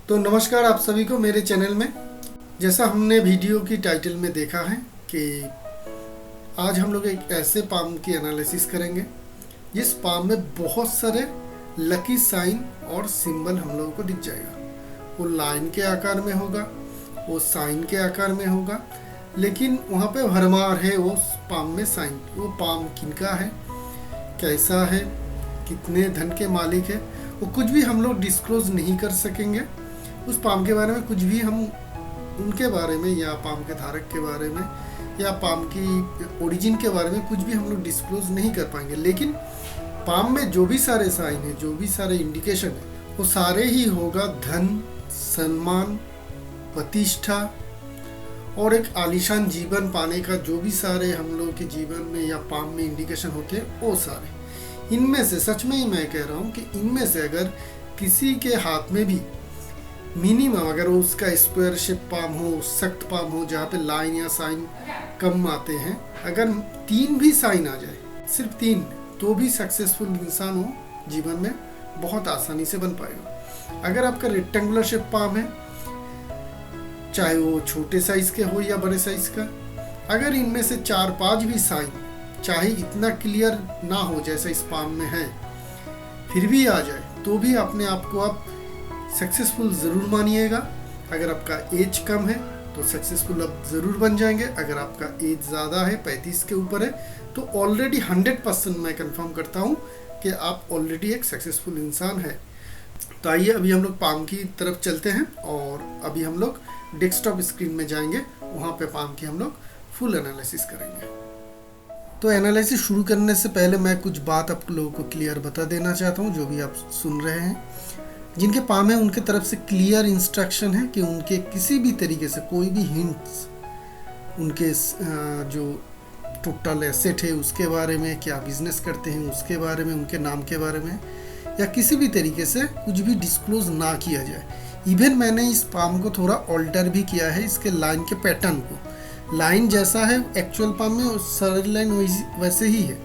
तो नमस्कार आप सभी को मेरे चैनल में। जैसा हमने वीडियो की टाइटल में देखा है कि आज हम लोग एक ऐसे पाम की एनालिसिस करेंगे जिस पाम में बहुत सारे लकी साइन और सिंबल हम लोगों को दिख जाएगा। वो लाइन के आकार में होगा, वो साइन के आकार में होगा, लेकिन वहाँ पे भरमार है वो पाम में साइन। वो पाम किनका है, कैसा है, कितने धन के मालिक है, वो कुछ भी हम लोग डिस्क्लोज नहीं कर सकेंगे। उस पाम के बारे में कुछ भी हम उनके बारे में या पाम के धारक के बारे में या पाम की ओरिजिन के बारे में कुछ भी हम लोग डिस्क्लोज नहीं कर पाएंगे। लेकिन पाम में जो भी सारे साइन है, जो भी सारे इंडिकेशन है, वो सारे ही होगा धन, सम्मान, प्रतिष्ठा और एक आलीशान जीवन पाने का। जो भी सारे हम लोग के जीवन में या पाम में इंडिकेशन होते हैं वो सारे, इनमें से सच में ही मैं कह रहा हूँ कि इनमें से अगर किसी के हाथ में भी मिनिमम, अगर उसका स्क्वायर शेप पाम हो, सख्त पाम हो जहाँ पे लाइन या साइन कम आते हैं, अगर 3 भी साइन आ जाए, सिर्फ 3, तो भी सक्सेसफुल इंसान हो जीवन में बहुत आसानी से बन पाएगा। अगर आपका रेक्टेंगुलर शेप पाम है, चाहे वो छोटे साइज के हो या बड़े साइज का, अगर इनमें से 4-5 भी साइन चाहे इतना क्लियर ना हो जैसा इस पाम में है, फिर भी आ जाए, तो भी अपने आप को आप सक्सेसफुल ज़रूर मानिएगा। अगर आपका एज कम है तो सक्सेसफुल आप ज़रूर बन जाएंगे। अगर आपका एज ज़्यादा है, 35 के ऊपर है, तो ऑलरेडी 100% मैं कंफर्म करता हूँ कि आप ऑलरेडी एक सक्सेसफुल इंसान है। तो आइए अभी हम लोग पाम की तरफ चलते हैं और अभी हम लोग डेस्कटॉप स्क्रीन में जाएंगे, वहाँ पे पाम की हम लोग फुल एनालिसिस करेंगे। तो एनालिसिस शुरू करने से पहले मैं कुछ बात आप लोगों को क्लियर बता देना चाहता हूँ। जो भी आप सुन रहे हैं, जिनके पाम है उनके तरफ से क्लियर इंस्ट्रक्शन है कि उनके किसी भी तरीके से कोई भी हिंट्स, उनके जो टोटल एसेट है उसके बारे में, क्या बिजनेस करते हैं उसके बारे में, उनके नाम के बारे में, या किसी भी तरीके से कुछ भी डिस्क्लोज ना किया जाए। इवन मैंने इस पाम को थोड़ा ऑल्टर भी किया है, इसके लाइन के पैटर्न को। लाइन जैसा है एक्चुअल पाम में, सारी लाइन वैसे ही है,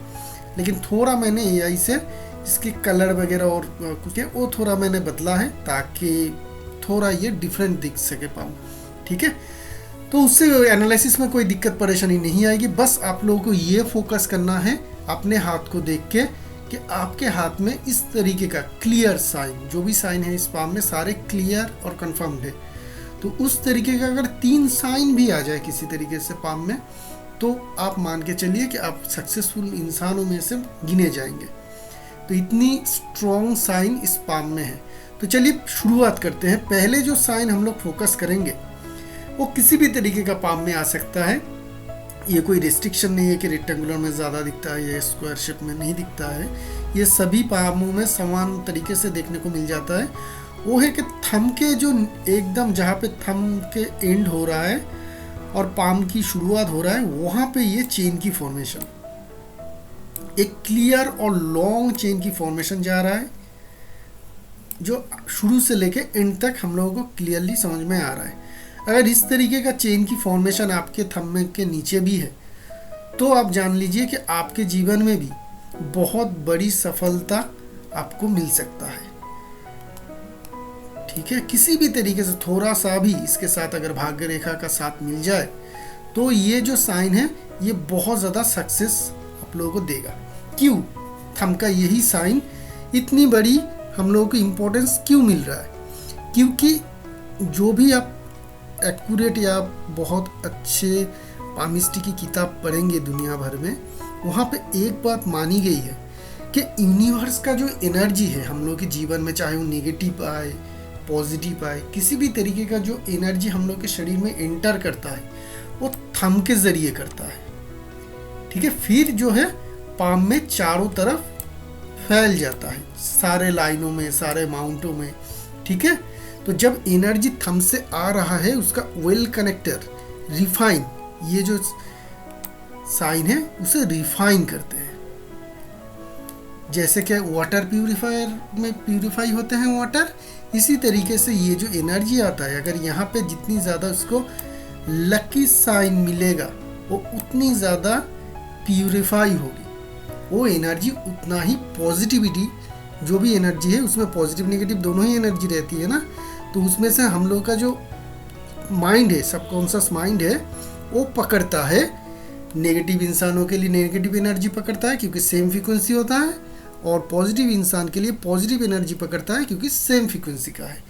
लेकिन थोड़ा मैंने एआई से इसके कलर वगैरह और कुछ है वो थोड़ा मैंने बदला है ताकि थोड़ा ये डिफरेंट दिख सके पाम। ठीक है, तो उससे एनालिसिस में कोई दिक्कत परेशानी नहीं आएगी। बस आप लोगों को ये फोकस करना है अपने हाथ को देख के कि आपके हाथ में इस तरीके का क्लियर साइन, जो भी साइन है इस पाम में सारे क्लियर और कंफर्म्ड है। तो उस तरीके का अगर 3 साइन भी आ जाए किसी तरीके से पाम में, तो आप मान के चलिए कि आप सक्सेसफुल इंसानों में से गिने जाएंगे। तो इतनी स्ट्रॉन्ग साइन इस पाम में है। तो चलिए शुरुआत करते हैं। पहले जो साइन हम लोग फोकस करेंगे वो किसी भी तरीके का पाम में आ सकता है। ये कोई रिस्ट्रिक्शन नहीं है कि रेक्टेंगुलर में ज़्यादा दिखता है या स्क्वायर शेप में नहीं दिखता है। ये सभी पामों में समान तरीके से देखने को मिल जाता है। वो है कि थंब के जो एकदम जहाँ पे थंब के एंड हो रहा है और पाम की शुरुआत हो रहा है, वहाँ पे ये चेन की फॉर्मेशन, एक क्लियर और लॉन्ग चेन की फॉर्मेशन जा रहा है, जो शुरू से लेके एंड तक हम लोगों को क्लियरली समझ में आ रहा है। अगर इस तरीके का चेन की फॉर्मेशन आपके थंब के नीचे भी है, तो आप जान लीजिए कि आपके जीवन में भी बहुत बड़ी सफलता आपको मिल सकता है। ठीक है, किसी भी तरीके से थोड़ा सा भी इसके साथ अगर भाग्य रेखा का साथ मिल जाए, तो ये जो साइन है ये बहुत ज़्यादा सक्सेस आप लोगों को देगा। क्यों? थंब का यही साइन इतनी बड़ी हम लोगों को इम्पोर्टेंस क्यों मिल रहा है? क्योंकि जो भी आप एक्यूरेट या बहुत अच्छे पामिस्ट्री की किताब पढ़ेंगे दुनिया भर में, वहाँ पे एक बात मानी गई है कि यूनिवर्स का जो एनर्जी है हम लोग के जीवन में, चाहे वो नेगेटिव आए पॉजिटिव आए, किसी भी तरीके का जो एनर्जी हम लोग के शरीर में एंटर करता है वो थंब के ज़रिए करता है। ठीक है, फिर जो है पाम में चारों तरफ फैल जाता है, सारे लाइनों में, सारे माउंटों में। ठीक है, तो जब एनर्जी थंब से आ रहा है, उसका वेल कनेक्टर रिफाइन, ये जो साइन है उसे रिफाइन करते हैं। जैसे कि वाटर प्यूरिफायर में प्यूरिफाई होते हैं वाटर, इसी तरीके से ये जो एनर्जी आता है, अगर यहाँ पे जितनी ज़्यादा उसको लकी साइन मिलेगा, वो उतनी ज़्यादा प्यूरिफाई होगी, वो एनर्जी उतना ही पॉजिटिविटी, जो भी एनर्जी है उसमें पॉजिटिव नेगेटिव दोनों ही एनर्जी रहती है ना, तो उसमें से हम लोग का जो माइंड है, सबकॉन्शियस माइंड है, वो पकड़ता है नेगेटिव इंसानों के लिए नेगेटिव एनर्जी पकड़ता है क्योंकि सेम फ्रीक्वेंसी होता है, और पॉजिटिव इंसान के लिए पॉजिटिव एनर्जी पकड़ता है क्योंकि सेम फ्रीक्वेंसी का है।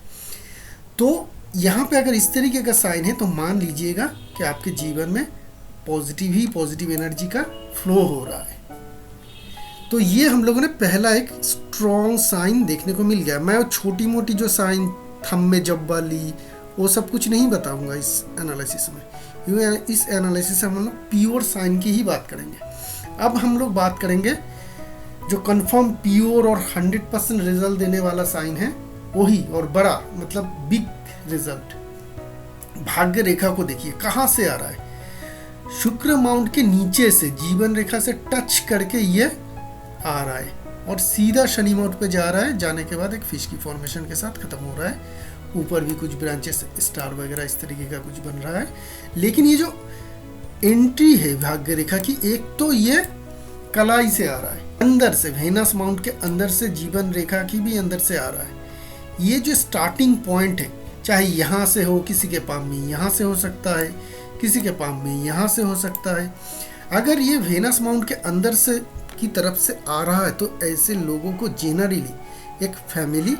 तो यहाँ पे अगर इस तरीके का साइन है तो मान लीजिएगा कि आपके जीवन में पॉजिटिव एनर्जी का फ्लो हो रहा है। तो ये हम लोगों ने पहला एक स्ट्रॉन्ग साइन देखने को मिल गया। मैं छोटी मोटी जो साइन थंब में जब वाली वो सब कुछ नहीं बताऊंगा इस एनालिसिस में, क्योंकि इस एनालिसिस में हम लोग प्योर साइन की ही बात करेंगे। अब हम लोग बात करेंगे जो कंफर्म प्योर और 100% रिजल्ट देने वाला साइन है वही, और बड़ा मतलब बिग रिजल्ट। भाग्य रेखा को देखिए कहाँ से आ रहा है, शुक्र माउंट के नीचे से जीवन रेखा से टच करके ये आ रहा है और सीधा शनि माउंट पे जा रहा है। जाने के बाद एक फिश की फॉर्मेशन के साथ खत्म हो रहा है। ऊपर भी कुछ ब्रांचेस स्टार वगैरह इस तरीके का कुछ बन रहा है। लेकिन ये जो एंट्री है भाग्य रेखा की, एक तो ये कलाई से आ रहा है, अंदर से वेनस माउंट के अंदर से जीवन रेखा की भी अंदर से आ रहा है। ये जो स्टार्टिंग पॉइंट है, चाहे यहाँ से हो, किसी के पाम में यहाँ से हो सकता है, किसी के पाम में यहाँ से हो सकता है। अगर ये वेनस माउंट के अंदर से की तरफ से आ रहा है तो ऐसे लोगों को जेनरली एक फैमिली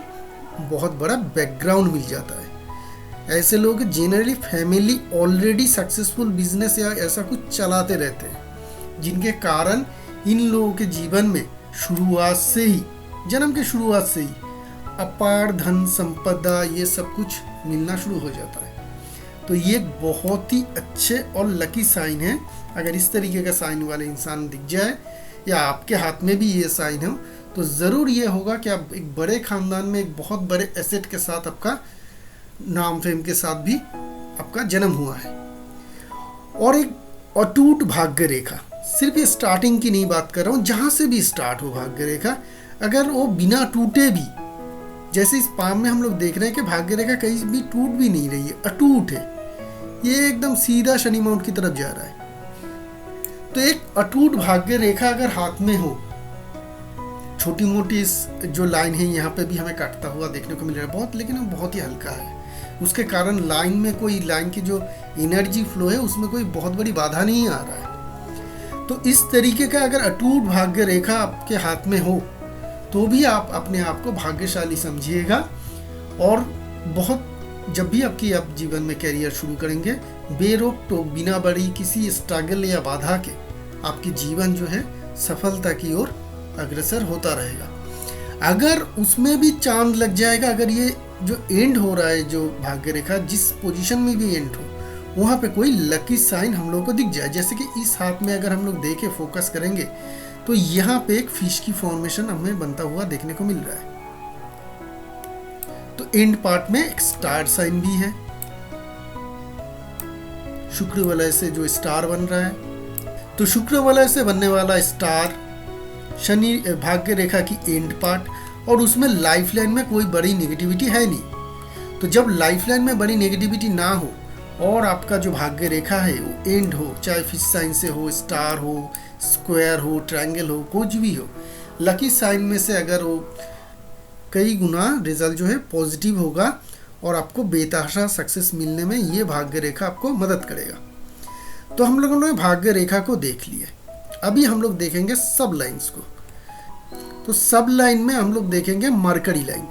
बहुत बड़ा बैकग्राउंड मिल जाता है। ऐसे लोग generally family already successful business या ऐसा कुछ चलाते रहते हैं, जिनके कारण इन लोगों के जीवन में शुरुआत से ही, जन्म के शुरुआत से ही अपार धन संपदा ये सब कुछ मिलना शुरू हो जाता है। तो ये बहुत ही अच्छे और लकी साइन है। अगर इस तरीके का साइन वाले इंसान दिख जाए या आपके हाथ में भी ये साइन हो तो ज़रूर ये होगा कि आप एक बड़े खानदान में एक बहुत बड़े एसेट के साथ, आपका नाम फेम के साथ भी आपका जन्म हुआ है। और एक अटूट भाग्य रेखा, सिर्फ ये स्टार्टिंग की नहीं बात कर रहा हूँ, जहाँ से भी स्टार्ट हो भाग्य रेखा, अगर वो बिना टूटे भी, जैसे इस पाम में हम लोग देख रहे हैं कि भाग्य रेखा कहीं भी टूट भी नहीं रही है, अटूट है, ये एकदम सीधा शनि माउंट की तरफ जा रहा है। तो एक अटूट भाग्य रेखा अगर हाथ में हो, छोटी मोटी इस जो लाइन है यहाँ पे भी हमें काटता हुआ देखने को मिल रहा है बहुत, लेकिन वो बहुत ही हल्का है। उसके कारण लाइन में कोई, लाइन की जो एनर्जी फ्लो है उसमें कोई बहुत बड़ी बाधा नहीं आ रहा है। तो इस तरीके का अगर अटूट भाग्य रेखा आपके हाथ में हो तो भी आप अपने आप को भाग्यशाली समझिएगा। और बहुत, जब भी आपकी आप जीवन में कैरियर शुरू करेंगे, बेरोक टोक बिना बड़ी किसी स्ट्रगल या बाधा के आपकी जीवन जो है सफलता की ओर अग्रसर होता रहेगा। अगर उसमें भी चांद लग जाएगा, अगर ये जो एंड हो रहा है, जो भाग्य रेखा जिस पोजीशन में भी एंड हो, वहाँ पे कोई लकी साइन हम लोग को दिख जाए, जैसे कि इस हाथ में अगर हम लोग देखे फोकस करेंगे तो यहाँ पे एक फिश की फॉर्मेशन हमें बनता हुआ देखने को मिल रहा है। तो एंड पार्ट में एक स्टार साइन भी है, शुक्र वलय से जो स्टार बन रहा है। तो शुक्र वलय से बनने वाला स्टार शनि भाग्य रेखा की एंड पार्ट, और उसमें लाइफ लाइन में कोई बड़ी नेगेटिविटी है नहीं। तो जब लाइफ लाइन में बड़ी नेगेटिविटी ना हो और आपका जो भाग्य रेखा है वो एंड हो, चाहे फिश साइन से हो, स्टार हो, स्क्वायर हो, ट्रायंगल हो, कुछ भी हो, लकी साइन में से अगर वो कई गुना रिजल्ट जो है पॉजिटिव होगा और आपको बेतहाशा सक्सेस मिलने में ये भाग्य रेखा आपको मदद करेगा। तो हम लोगों ने भाग्य रेखा को देख लिया, अभी हम लोग देखेंगे सब लाइन्स को। तो सब लाइन में हम लोग देखेंगे मरकरी लाइन,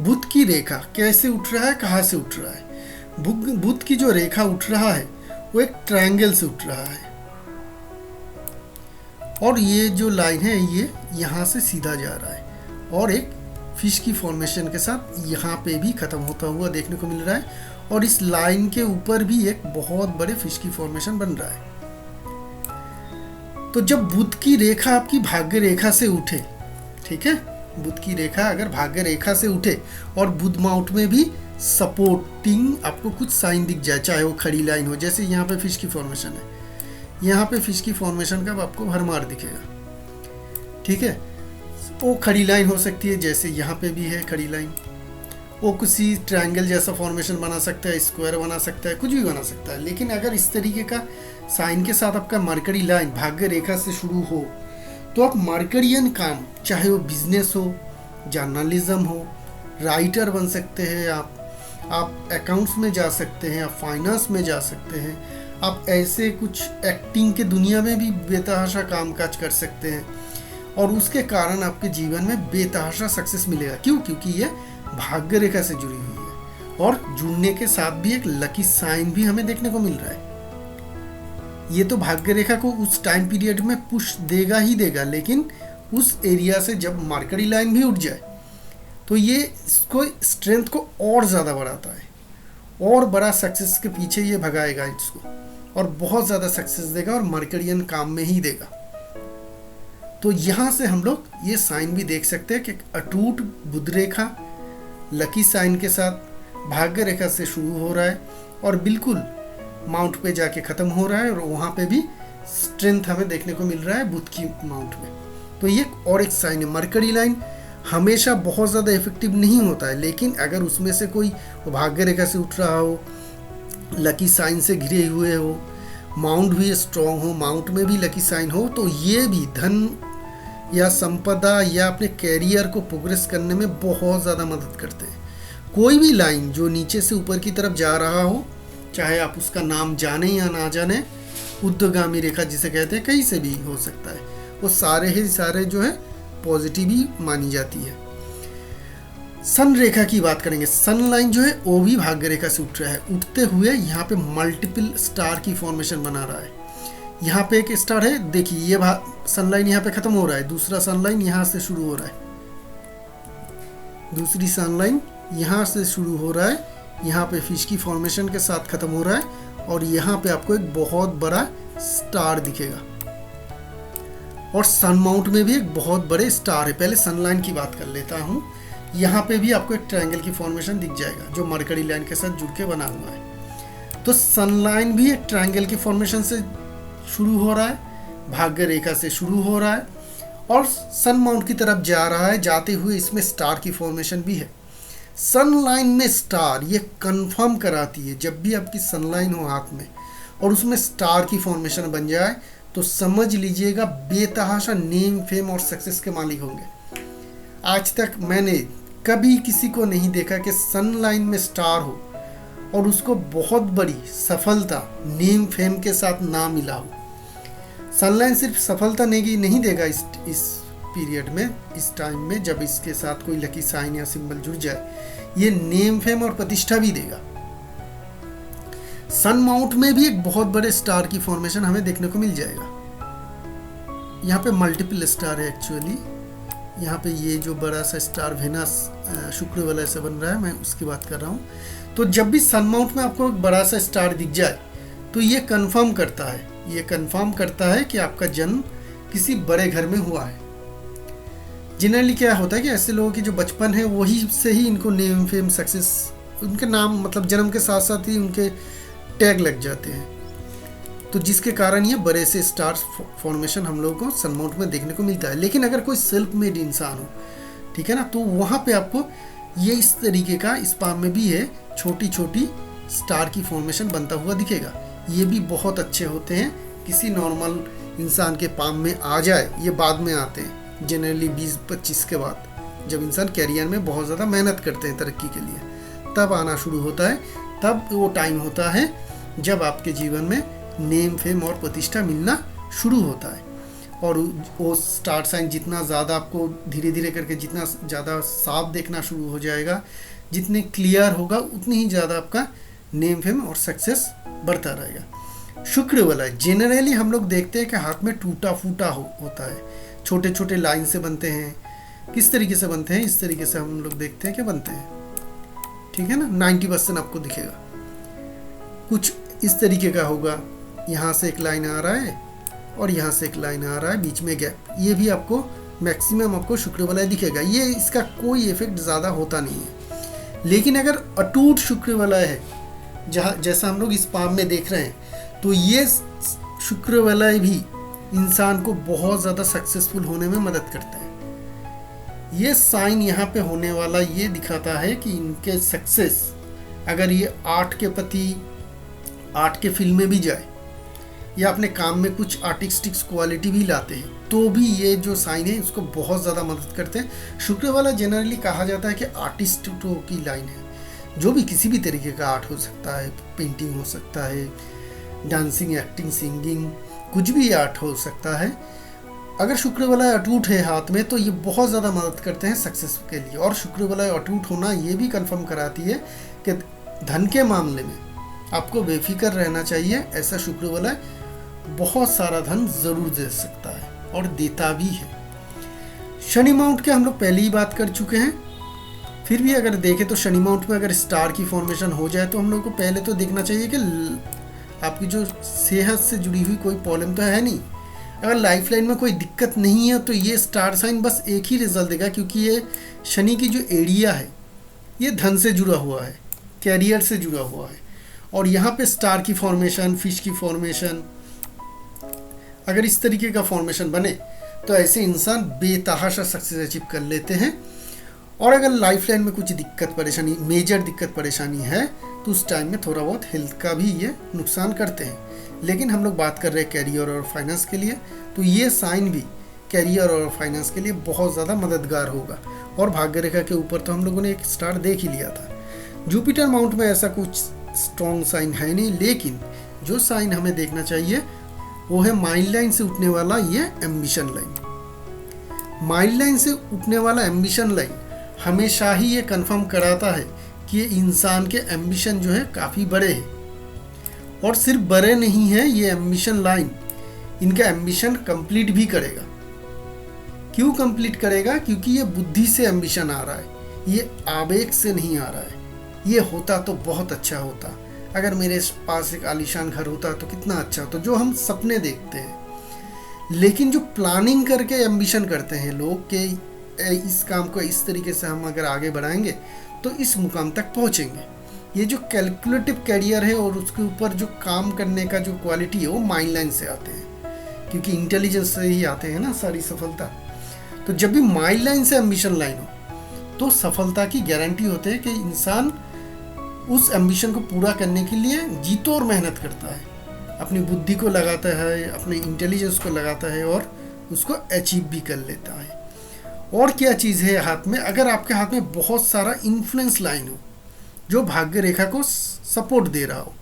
बुध की रेखा कैसे उठ रहा है, कहाँ से उठ रहा है। बुध की जो रेखा उठ रहा है वो एक ट्रायंगल से उठ रहा है, और ये जो लाइन है ये यहाँ से सीधा जा रहा है और एक फिश की फॉर्मेशन के साथ यहाँ पे भी खत्म होता हुआ देखने को मिल रहा है। और इस लाइन के ऊपर भी एक बहुत बड़े फिश की फॉर्मेशन बन रहा है। तो जब बुध की रेखा आपकी भाग्य रेखा से उठे, ठीक है, बुध की रेखा अगर भाग्य रेखा से उठे और बुध माउंट में भी सपोर्टिंग आपको कुछ साइन दिख जाए, चाहे वो खड़ी लाइन हो, जैसे यहाँ पे फिश की फॉर्मेशन है, यहाँ पे फिश की फॉर्मेशन का आपको भरमार दिखेगा, ठीक है। वो खड़ी लाइन हो सकती है, जैसे यहाँ पे भी है खड़ी लाइन, वो किसी ट्रायंगल जैसा फॉर्मेशन बना सकता है, स्क्वायर बना सकता है, कुछ भी बना सकता है। लेकिन अगर इस तरीके का साइन के साथ आपका मरकरी लाइन भाग्य रेखा से शुरू हो तो आप मरकरियन काम, चाहे वो बिजनेस हो, जर्नलिज्म हो, राइटर बन सकते हैं आप अकाउंट्स में जा सकते हैं, आप फाइनेंस में जा सकते हैं, आप ऐसे कुछ एक्टिंग के दुनिया में भी बेतहाशा कामकाज कर सकते हैं और उसके कारण आपके जीवन में बेतहाशा सक्सेस मिलेगा। क्यों? क्योंकि ये भाग्य रेखा से जुड़ी हुई है और जुड़ने के साथ भी एक लकी साइन भी हमें देखने को मिल रहा है। ये तो भाग्य रेखा को उस टाइम पीरियड में पुश देगा ही देगा, लेकिन उस एरिया से जब मार्करी लाइन भी उठ जाए तो ये इसको स्ट्रेंथ को और ज़्यादा बढ़ाता है और बड़ा सक्सेस के पीछे ये भगाएगा इसको और बहुत ज़्यादा सक्सेस देगा और मर्करियन काम में ही देगा। तो यहाँ से हम लोग ये साइन भी देख सकते हैं कि अटूट बुध रेखा लकी साइन के साथ भाग्य रेखा से शुरू हो रहा है और बिल्कुल माउंट पे जाके ख़त्म हो रहा है और वहाँ पे भी स्ट्रेंथ हमें देखने को मिल रहा है बुध की माउंट में। तो ये और एक साइन है। मर्करी लाइन हमेशा बहुत ज़्यादा इफेक्टिव नहीं होता है, लेकिन अगर उसमें से कोई भाग्य रेखा से उठ रहा हो, लकी साइन से घिरे हुए हो, माउंट भी स्ट्रॉन्ग हो, माउंट में भी लकी साइन हो, तो ये भी धन या संपदा या अपने कैरियर को प्रोग्रेस करने में बहुत ज़्यादा मदद करते हैं। कोई भी लाइन जो नीचे से ऊपर की तरफ जा रहा हो, चाहे आप उसका नाम जाने या ना जाने, ऊर्ध्वगामी रेखा जिसे कहते हैं, कहीं से भी हो सकता है, वो सारे ही सारे जो है पॉजिटिव ही मानी जाती है। सन रेखा की बात करेंगे। सन लाइन जो है वो भी भाग्य रेखा से उठ रहा है। उठते हुए यहाँ पे मल्टीपल स्टार की फॉर्मेशन बना रहा है। यहाँ पे एक स्टार है, देखिए ये सन लाइन यहाँ पे खत्म हो रहा है, दूसरा सन लाइन यहाँ से शुरू हो रहा है, दूसरी सन लाइन यहाँ से शुरू हो रहा है, यहाँ पे फिश की फॉर्मेशन के साथ खत्म हो रहा है और यहाँ पे आपको एक बहुत बड़ा स्टार दिखेगा और सन माउंट में भी एक बहुत बड़े स्टार है। पहले सन लाइन की बात कर लेता हूँ। यहाँ पे भी आपको एक ट्रायंगल की फॉर्मेशन दिख जाएगा जो मरकरी लाइन के साथ जुड़ के बना हुआ है। तो सन लाइन भी एक ट्रायंगल की फॉर्मेशन से शुरू हो रहा है, भाग्य रेखा से शुरू हो रहा है और सन माउंट की तरफ जा रहा है। जाते हुए इसमें स्टार की फॉर्मेशन भी है। सन लाइन में स्टार ये कंफर्म कराती है, जब भी आपकी सन लाइन हो हाथ में और उसमें स्टार की फॉर्मेशन बन जाए तो समझ लीजिएगा बेतहाशा नेम, फेम और सक्सेस के मालिक होंगे। आज तक मैंने कभी किसी को नहीं देखा कि सन लाइन में स्टार हो और उसको बहुत बड़ी सफलता नेम, फेम के साथ ना मिला हो। सन लाइन सिर्फ सफलता नहीं देगा इस पीरियड में, इस टाइम में जब इसके साथ कोई लकी साइन या सिंबल जुड़ जाए, ये नेम, फेम और प्रतिष्ठा भी देगा। सन माउंट में भी एक बहुत बड़े स्टार की फॉर्मेशन हमें देखने को मिल जाएगा। यहाँ पे मल्टीपल स्टार है एक्चुअली। यहाँ पे ये जो बड़ा सा स्टार वेनस शुक्र वाला से बन रहा है, मैं उसकी बात कर रहा हूँ। तो जब भी सन माउंट में आपको एक बड़ा सा स्टार दिख जाए तो ये कंफर्म करता है कि आपका जन्म किसी बड़े घर में हुआ है। जनरली क्या होता है कि ऐसे लोगों की जो बचपन है वही से ही इनको नेम, फेम, सक्सेस, उनके नाम मतलब जन्म के साथ साथ ही उनके टैग लग जाते हैं, तो जिसके कारण ये बड़े से स्टार फॉर्मेशन हम लोगों को सन माउंट में देखने को मिलता है। लेकिन अगर कोई सेल्फ मेड इंसान हो, ठीक है ना, तो वहाँ पे आपको ये इस तरीके का इस पाम में भी है, छोटी छोटी स्टार की फॉर्मेशन बनता हुआ दिखेगा। ये भी बहुत अच्छे होते हैं, किसी नॉर्मल इंसान के पाम में आ जाए, ये बाद में आते हैं जनरली 20-25 के बाद, जब इंसान कैरियर में बहुत ज़्यादा मेहनत करते हैं तरक्की के लिए, तब आना शुरू होता है। तब वो टाइम होता है जब आपके जीवन में नेम, फेम और प्रतिष्ठा मिलना शुरू होता है और वो स्टार साइन जितना ज़्यादा आपको धीरे धीरे करके जितना ज़्यादा साफ देखना शुरू हो जाएगा, जितने क्लियर होगा, उतनी ही ज़्यादा आपका नेम, फेम और सक्सेस बढ़ता रहेगा। शुक्र वाला जनरली हम लोग देखते हैं कि हाथ में टूटा फूटा होता है, छोटे छोटे लाइन से बनते हैं। किस तरीके से बनते हैं? इस तरीके से हम लोग देखते हैं कि बनते हैं, ठीक है ना। 90% आपको दिखेगा, कुछ इस तरीके का होगा। यहाँ से एक लाइन आ रहा है और यहाँ से एक लाइन आ रहा है, बीच में गैप, ये भी आपको मैक्सिमम आपको शुक्र वाला दिखेगा। ये इसका कोई इफेक्ट ज़्यादा होता नहीं है। लेकिन अगर अटूट शुक्र वाला है, जैसा हम लोग इस पाम में देख रहे हैं, तो ये शुक्र वाला भी इंसान को बहुत ज़्यादा सक्सेसफुल होने में मदद करता है। ये साइन यहाँ पे होने वाला ये दिखाता है कि इनके सक्सेस, अगर ये आर्ट के प्रति, आर्ट के फील्ड में भी जाए या अपने काम में कुछ आर्टिस्टिक क्वालिटी भी लाते हैं, तो भी ये जो साइन है इसको बहुत ज़्यादा मदद करते हैं। शुक्र वाला जनरली कहा जाता है कि आर्टिस्टों की लाइन है, जो भी किसी भी तरीके का आर्ट हो सकता है, पेंटिंग हो सकता है, डांसिंग, एक्टिंग, सिंगिंग, कुछ भी आर्ट हो सकता है। अगर शुक्र वलय अटूट है हाथ में तो ये बहुत ज़्यादा मदद करते हैं सक्सेस के लिए। और शुक्र वलय अटूट होना ये भी कंफर्म कराती है कि धन के मामले में आपको बेफिक्र रहना चाहिए। ऐसा शुक्र वलय बहुत सारा धन ज़रूर दे सकता है और देता भी है। शनि माउंट के हम लोग पहले ही बात कर चुके हैं, फिर भी अगर देखें तो शनि माउंट में अगर स्टार की फॉर्मेशन हो जाए तो हम लोग को पहले तो देखना चाहिए कि आपकी जो सेहत से जुड़ी हुई कोई प्रॉब्लम तो है नहीं। अगर लाइफ लाइन में कोई दिक्कत नहीं है तो ये स्टार साइन बस एक ही रिजल्ट देगा, क्योंकि ये शनि की जो एरिया है ये धन से जुड़ा हुआ है, कैरियर से जुड़ा हुआ है। और यहाँ पे स्टार की फॉर्मेशन, फिश की फॉर्मेशन, अगर इस तरीके का फॉर्मेशन बने तो ऐसे इंसान बेतहाशा सक्सेस अचीव कर लेते हैं। और अगर लाइफ लाइन में कुछ दिक्कत परेशानी, मेजर दिक्कत परेशानी है तो उस टाइम में थोड़ा बहुत हेल्थ का भी ये नुकसान करते हैं। लेकिन हम लोग बात कर रहे हैं कैरियर और फाइनेंस के लिए, तो ये साइन भी कैरियर और फाइनेंस के लिए बहुत ज़्यादा मददगार होगा। और भाग्य रेखा के ऊपर तो हम लोगों ने एक स्टार देख ही लिया था। जुपिटर माउंट में ऐसा कुछ स्ट्रॉन्ग साइन है नहीं, लेकिन जो साइन हमें देखना चाहिए वो है माइल्ड लाइन से उठने वाला ये एम्बिशन लाइन। माइल्ड लाइन से उठने वाला एम्बिशन लाइन हमेशा ही ये कंफर्म कराता है कि ये इंसान के एम्बिशन जो है काफ़ी बड़े हैं। और सिर्फ बड़े नहीं है, ये एम्बिशन लाइन इनका एम्बिशन कंप्लीट भी करेगा। क्यों कंप्लीट करेगा? क्योंकि ये बुद्धि से एम्बिशन आ रहा है, ये आवेग से नहीं आ रहा है। ये होता तो बहुत अच्छा होता, अगर मेरे पास एक आलीशान घर होता तो कितना अच्छा होता, जो हम सपने देखते हैं। लेकिन जो प्लानिंग करके एम्बिशन करते हैं लोग कि इस काम को इस तरीके से हम अगर आगे बढ़ाएंगे तो इस मुकाम तक पहुंचेंगे, ये जो कैलकुलेटिव कैरियर है और उसके ऊपर जो काम करने का जो क्वालिटी है वो माइंड लाइन से आते हैं, क्योंकि इंटेलिजेंस से ही आते हैं ना सारी सफलता। तो जब भी माइंड लाइन से एम्बिशन लाइन हो तो सफलता की गारंटी होती है कि इंसान उस एम्बिशन को पूरा करने के लिए जीतो और मेहनत करता है, अपनी बुद्धि को लगाता है, अपने इंटेलिजेंस को लगाता है और उसको अचीव भी कर लेता है। और क्या चीज़ है हाथ में? अगर आपके हाथ में बहुत सारा इन्फ्लुएंस लाइन हो जो भाग्य रेखा को सपोर्ट दे रहा हो,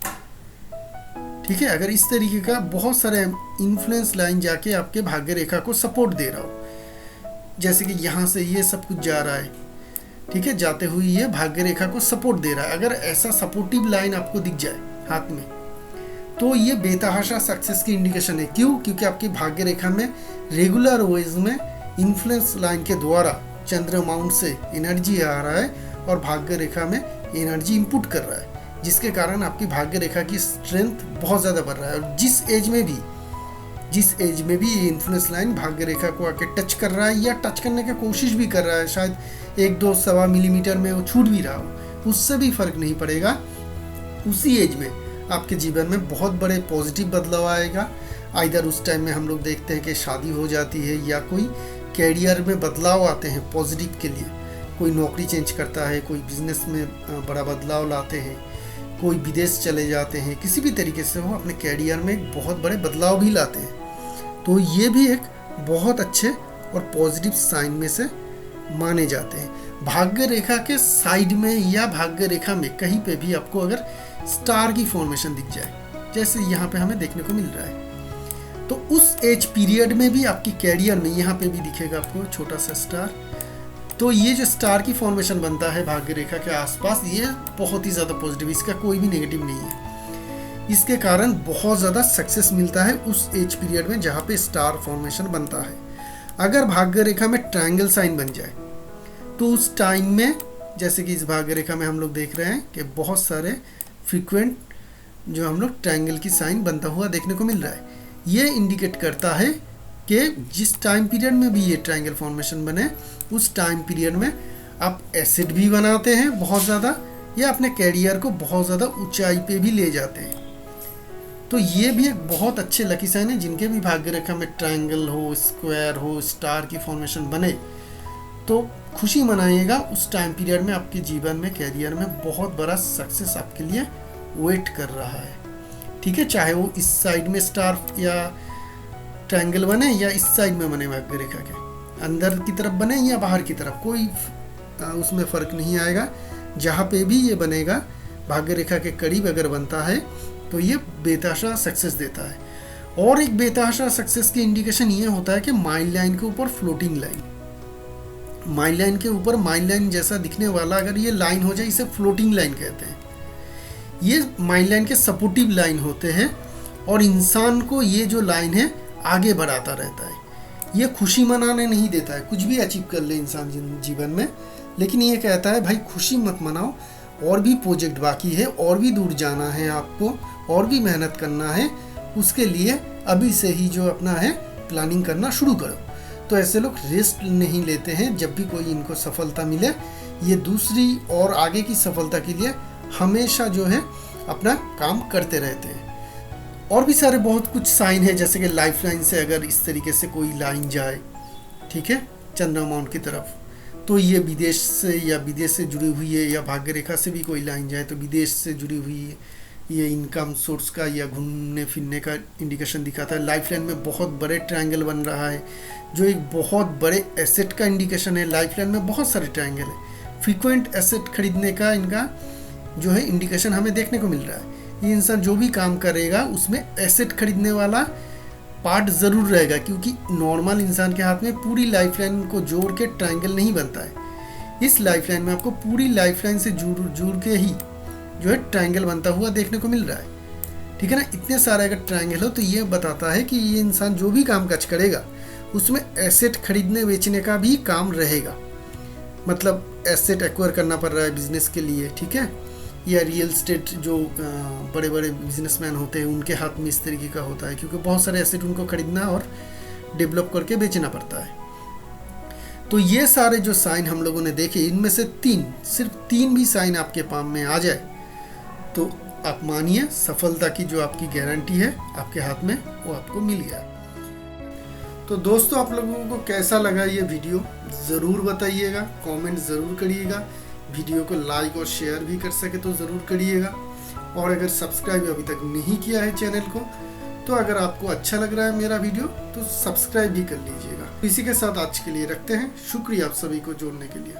ठीक है, अगर इस तरीके का बहुत सारे इन्फ्लुएंस लाइन जाके आपके भाग्य रेखा को सपोर्ट दे रहा हो, जैसे कि यहाँ से ये सब कुछ जा रहा है, ठीक है, जाते हुए ये भाग्य रेखा को सपोर्ट दे रहा है, अगर ऐसा सपोर्टिव लाइन आपको दिख जाए हाथ में तो ये बेतहाशा सक्सेस की इंडिकेशन है। क्यों? क्योंकि आपकी भाग्य रेखा में रेगुलर वेज में इन्फ्लुएंस लाइन के द्वारा चंद्र माउंट से एनर्जी आ रहा है और भाग्य रेखा में एनर्जी इनपुट कर रहा है, जिसके कारण आपकी भाग्य रेखा की स्ट्रेंथ बहुत ज़्यादा बढ़ रहा है। और जिस एज में भी ये इन्फ्लुएंस लाइन भाग्य रेखा को आके टच कर रहा है या टच करने की कोशिश भी कर रहा है, शायद 1-2 मिलीमीटर में वो छूट भी रहा हो, उससे भी फर्क नहीं पड़ेगा। उसी एज में आपके जीवन में बहुत बड़े पॉजिटिव बदलाव आएगा। आइदर उस टाइम में हम लोग देखते हैं कि शादी हो जाती है या कोई कैरियर में बदलाव आते हैं पॉजिटिव के लिए, कोई नौकरी चेंज करता है, कोई बिजनेस में बड़ा बदलाव लाते हैं, कोई विदेश चले जाते हैं, किसी भी तरीके से वो अपने कैरियर में एक बहुत बड़े बदलाव भी लाते हैं। तो ये भी एक बहुत अच्छे और पॉजिटिव साइन में से माने जाते हैं। भाग्य रेखा के साइड में या भाग्य रेखा में कहीं पे भी आपको अगर स्टार की फॉर्मेशन दिख जाए, जैसे यहाँ पे हमें देखने को मिल रहा है, तो उस एज पीरियड में भी आपकी कैरियर में यहाँ पे भी दिखेगा आपको छोटा सा स्टार। तो ये जो स्टार की फॉर्मेशन बनता है भाग्य रेखा के आसपास, ये बहुत ही ज़्यादा पॉजिटिव, इसका कोई भी नेगेटिव नहीं है। इसके कारण बहुत ज़्यादा सक्सेस मिलता है उस एज पीरियड में जहाँ पे स्टार फॉर्मेशन बनता है। अगर भाग्य रेखा में ट्रायंगल साइन बन जाए तो उस टाइम में, जैसे कि इस भाग्य रेखा में हम लोग देख रहे हैं कि बहुत सारे फ्रीक्वेंट जो हम लोग ट्रायंगल की साइन बनता हुआ देखने को मिल रहा है, ये इंडिकेट करता है कि जिस टाइम पीरियड में भी ये ट्रायंगल फॉर्मेशन बने उस टाइम पीरियड में आप एसेट भी बनाते हैं बहुत ज़्यादा, या अपने कैरियर को बहुत ज़्यादा ऊंचाई पे भी ले जाते हैं। तो ये भी एक बहुत अच्छे लकी साइन है। जिनके भी भाग्य रेखा में ट्रायंगल हो, स्क्वायर हो, स्टार की फॉर्मेशन बने तो खुशी मनाइएगा, उस टाइम पीरियड में आपके जीवन में, कैरियर में बहुत बड़ा सक्सेस आपके लिए वेट कर रहा है। ठीक है, चाहे वो इस साइड में स्टार या ट्रायंगल बने या इस साइड में बने, भाग्य रेखा के अंदर की तरफ बने या बाहर की तरफ, कोई उसमें फ़र्क नहीं आएगा। जहाँ पे भी ये बनेगा, भाग्य रेखा के करीब अगर बनता है तो ये बेतहाशा सक्सेस देता है। और एक बेतहाशा सक्सेस की इंडिकेशन ये होता है कि माइल लाइन के ऊपर फ्लोटिंग लाइन, माइल लाइन के ऊपर माइल लाइन जैसा दिखने वाला अगर ये लाइन हो जाए, इसे फ्लोटिंग लाइन कहते हैं। ये माइल लाइन के सपोर्टिव लाइन होते हैं और इंसान को ये जो लाइन है आगे बढ़ाता रहता है। ये खुशी मनाने नहीं देता है, कुछ भी अचीव कर ले इंसान जीवन में, लेकिन ये कहता है भाई खुशी मत मनाओ, और भी प्रोजेक्ट बाकी है, और भी दूर जाना है आपको, और भी मेहनत करना है, उसके लिए अभी से ही जो अपना है प्लानिंग करना शुरू करो। तो ऐसे लोग रेस्ट नहीं लेते हैं। जब भी कोई इनको सफलता मिले, ये दूसरी और आगे की सफलता के लिए हमेशा जो है अपना काम करते रहते हैं। और भी सारे बहुत कुछ साइन है, जैसे कि लाइफ लाइन से अगर इस तरीके से कोई लाइन जाए, ठीक है, चंद्रमा की तरफ, तो ये विदेश से या विदेश से जुड़ी हुई है, या भाग्य रेखा से भी कोई लाइन जाए तो विदेश से जुड़ी हुई है, ये इनकम सोर्स का या घूमने फिरने का इंडिकेशन दिखाता है। लाइफ लाइन में बहुत बड़े ट्रायंगल बन रहा है, जो एक बहुत बड़े एसेट का इंडिकेशन है। लाइफ लाइन में बहुत सारे ट्रायंगल है, फ्रीक्वेंट एसेट खरीदने का इनका जो है इंडिकेशन हमें देखने को मिल रहा है। ये इंसान जो भी काम करेगा उसमें एसेट खरीदने वाला पार्ट ज़रूर रहेगा, क्योंकि नॉर्मल इंसान के हाथ में पूरी लाइफ लाइन को जोड़ के ट्रायंगल नहीं बनता है। इस लाइफ लाइन में आपको पूरी लाइफ लाइन से जुड़ के ही जो है ट्रायंगल बनता हुआ देखने को मिल रहा है, ठीक है ना। इतने सारे अगर ट्रायंगल हो तो ये बताता है कि ये इंसान जो भी काम काज करेगा उसमें एसेट खरीदने बेचने का भी काम रहेगा, मतलब एसेट एक्वायर करना पड़ रहा है बिजनेस के लिए, ठीक है, या रियल एस्टेट जो बड़े बड़े बिजनेसमैन होते हैं उनके हाथ में इस तरीके का होता है, क्योंकि बहुत सारे एसेट उनको खरीदना और डेवलप करके बेचना पड़ता है। तो ये सारे जो साइन हम लोगों ने देखे, इनमें से सिर्फ तीन भी साइन आपके पाम में आ जाए तो आप मानिए सफलता की जो आपकी गारंटी है आपके हाथ में, वो आपको मिल गया। तो दोस्तों, आप लोगों को कैसा लगा ये वीडियो ज़रूर बताइएगा, कमेंट ज़रूर करिएगा, वीडियो को लाइक और शेयर भी कर सके तो ज़रूर करिएगा। और अगर सब्सक्राइब अभी तक नहीं किया है चैनल को, तो अगर आपको अच्छा लग रहा है मेरा वीडियो तो सब्सक्राइब भी कर लीजिएगा। इसी के साथ आज के लिए रखते हैं। शुक्रिया आप सभी को जोड़ने के लिए।